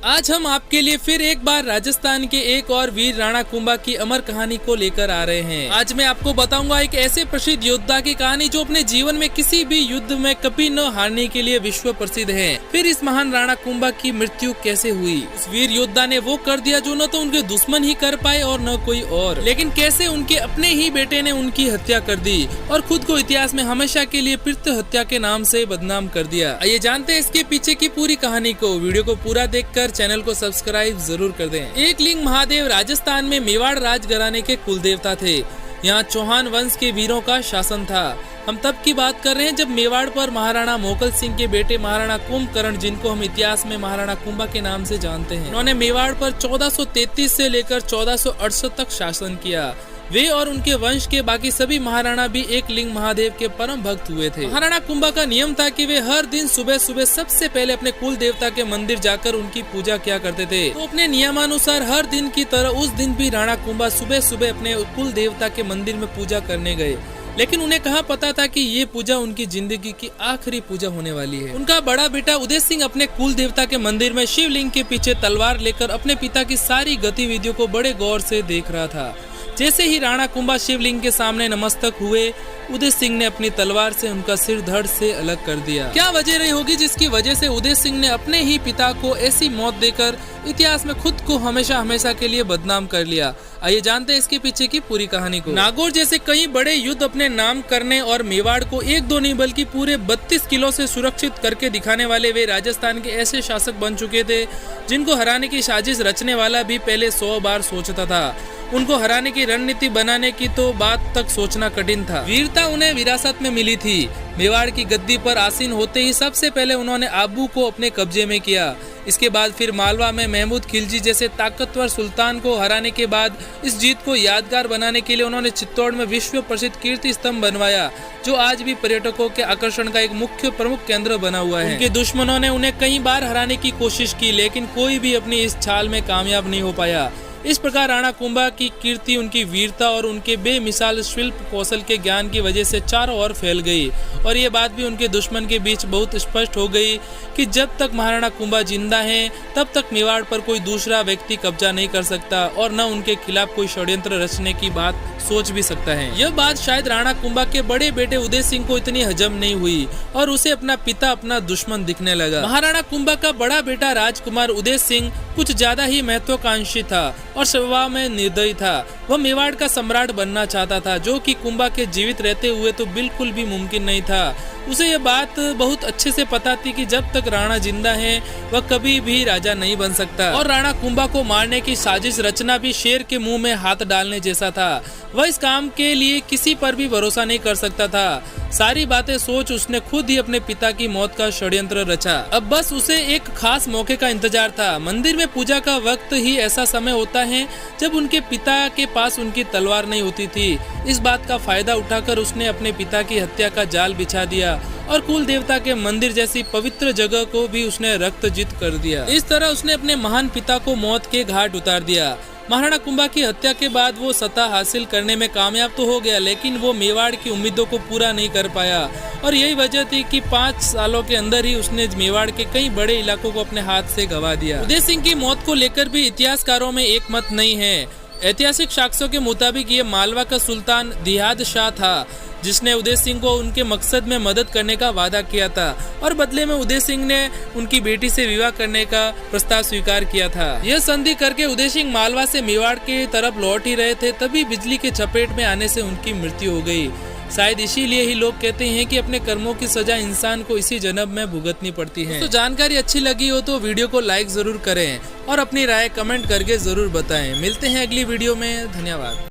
आज हम आपके लिए फिर एक बार राजस्थान के एक और वीर राणा कुंभा की अमर कहानी को लेकर आ रहे हैं। आज मैं आपको बताऊंगा एक ऐसे प्रसिद्ध योद्धा की कहानी जो अपने जीवन में किसी भी युद्ध में कभी न हारने के लिए विश्व प्रसिद्ध है। फिर इस महान राणा कुंभा की मृत्यु कैसे हुई। उस वीर योद्धा ने वो कर दिया जो न तो उनके दुश्मन ही कर पाए और न कोई और, लेकिन कैसे उनके अपने ही बेटे ने उनकी हत्या कर दी और खुद को इतिहास में हमेशा के लिए पितृ हत्या के नाम से बदनाम कर दिया। आइए जानते हैं इसके पीछे की पूरी कहानी को। वीडियो को पूरा देखकर चैनल को सब्सक्राइब जरूर कर दें। एकलिंग महादेव राजस्थान में मेवाड़ राज घराने के कुल देवता थे। यहाँ चौहान वंश के वीरों का शासन था। हम तब की बात कर रहे हैं जब मेवाड़ पर महाराणा मोकल सिंह के बेटे महाराणा कुंभकर्ण, जिनको हम इतिहास में महाराणा कुंभा के नाम से जानते हैं, उन्होंने मेवाड़ पर 1433 से लेकर 1468 तक शासन किया। वे और उनके वंश के बाकी सभी महाराणा भी एकलिंग महादेव के परम भक्त हुए थे। महाराणा कुंभा का नियम था कि वे हर दिन सुबह सुबह सबसे पहले अपने कुल देवता के मंदिर जाकर उनकी पूजा किया करते थे। तो अपने नियमानुसार हर दिन की तरह उस दिन भी राणा कुंभा सुबह सुबह अपने कुल देवता के मंदिर में पूजा करने गए। लेकिन उन्हें कहाँ पता था कि ये पूजा उनकी जिंदगी की आखिरी पूजा होने वाली है। उनका बड़ा बेटा उदय सिंह अपने कुल देवता के मंदिर में शिवलिंग के पीछे तलवार लेकर अपने पिता की सारी गतिविधियों को बड़े गौर से देख रहा था। जैसे ही राणा कुंभा शिवलिंग के सामने नमस्तक हुए, उदय सिंह ने अपनी तलवार से उनका सिर धड़ से अलग कर दिया। क्या वजह रही होगी जिसकी वजह से उदय सिंह ने अपने ही पिता को ऐसी मौत देकर इतिहास में खुद को हमेशा हमेशा के लिए बदनाम कर लिया। आइए जानते हैं इसके पीछे की पूरी कहानी को। नागौर जैसे कई बड़े युद्ध अपने नाम करने और मेवाड़ को एक दो नहीं बल्कि पूरे 32 किलो से सुरक्षित करके दिखाने वाले वे राजस्थान के ऐसे शासक बन चुके थे जिनको हराने की साजिश रचने वाला भी पहले 100 बार सोचता था। उनको हराने की रणनीति बनाने की तो बात तक सोचना कठिन था। वीरता उन्हें विरासत में मिली थी। मेवाड़ की गद्दी पर आसीन होते ही सबसे पहले उन्होंने आबू को अपने कब्जे में किया। इसके बाद फिर मालवा में महमूद खिलजी जैसे ताकतवर सुल्तान को हराने के बाद इस जीत को यादगार बनाने के लिए उन्होंने चित्तौड़ में विश्व प्रसिद्ध कीर्ति स्तंभ बनवाया, जो आज भी पर्यटकों के आकर्षण का एक मुख्य प्रमुख केंद्र बना हुआ है। उनके दुश्मनों ने उन्हें कई बार हराने की कोशिश की, लेकिन कोई भी अपनी इस छाल में कामयाब नहीं हो पाया। इस प्रकार राणा कुंभा की कीर्ति उनकी वीरता और उनके बेमिसाल शिल्प कौशल के ज्ञान की वजह से चारों ओर फैल गई। और ये बात भी उनके दुश्मन के बीच बहुत स्पष्ट हो गई कि जब तक महाराणा कुंभा जिंदा हैं, तब तक मेवाड़ पर कोई दूसरा व्यक्ति कब्जा नहीं कर सकता और न उनके खिलाफ कोई षड्यंत्र रचने की बात सोच भी सकता है। यह बात शायद राणा कुंभा के बड़े बेटे उदय सिंह को इतनी हजम नहीं हुई और उसे अपना पिता अपना दुश्मन दिखने लगा। महाराणा कुंभा का बड़ा बेटा राजकुमार उदय सिंह कुछ ज्यादा ही महत्वाकांक्षी था और स्वभाव में निर्दयी था। वह मेवाड़ का सम्राट बनना चाहता था, जो कि कुंभा के जीवित रहते हुए तो बिल्कुल भी मुमकिन नहीं था। उसे यह बात बहुत अच्छे से पता थी कि जब तक राणा जिंदा है वह कभी भी राजा नहीं बन सकता और राणा कुंभा को मारने की साजिश रचना भी शेर के मुंह में हाथ डालने जैसा था। वह इस काम के लिए किसी पर भी भरोसा नहीं कर सकता था। सारी बातें सोच उसने खुद ही अपने पिता की मौत का षड्यंत्र रचा। अब बस उसे एक खास मौके का इंतजार था। मंदिर में पूजा का वक्त ही ऐसा समय होता है जब उनके पिता के पास उनकी तलवार नहीं होती थी। इस बात का फायदा उठाकर उसने अपने पिता की हत्या का जाल बिछा दिया और कुल देवता के मंदिर जैसी पवित्र जगह को भी उसने रक्तजित कर दिया। इस तरह उसने अपने महान पिता को मौत के घाट उतार दिया। महाराणा कुंभा की हत्या के बाद वो सत्ता हासिल करने में कामयाब तो हो गया, लेकिन वो मेवाड़ की उम्मीदों को पूरा नहीं कर पाया और यही वजह थी कि 5 सालों के अंदर ही उसने मेवाड़ के कई बड़े इलाकों को अपने हाथ से गंवा दिया। उदय सिंह की मौत को लेकर भी इतिहासकारों में एक मत नहीं है। ऐतिहासिक साक्ष्यों के मुताबिक ये मालवा का सुल्तान दिहाद शाह था, जिसने उदय सिंह को उनके मकसद में मदद करने का वादा किया था और बदले में उदय सिंह ने उनकी बेटी से विवाह करने का प्रस्ताव स्वीकार किया था। यह संधि करके उदय सिंह मालवा से मेवाड़ की तरफ लौट ही रहे थे, तभी बिजली के चपेट में आने से उनकी मृत्यु हो गई। शायद इसीलिए ही लोग कहते हैं कि अपने कर्मों की सजा इंसान को इसी जन्म में भुगतनी पड़ती है। तो जानकारी अच्छी लगी हो तो वीडियो को लाइक जरूर करें और अपनी राय कमेंट करके जरूर बताएं। मिलते हैं अगली वीडियो में। धन्यवाद।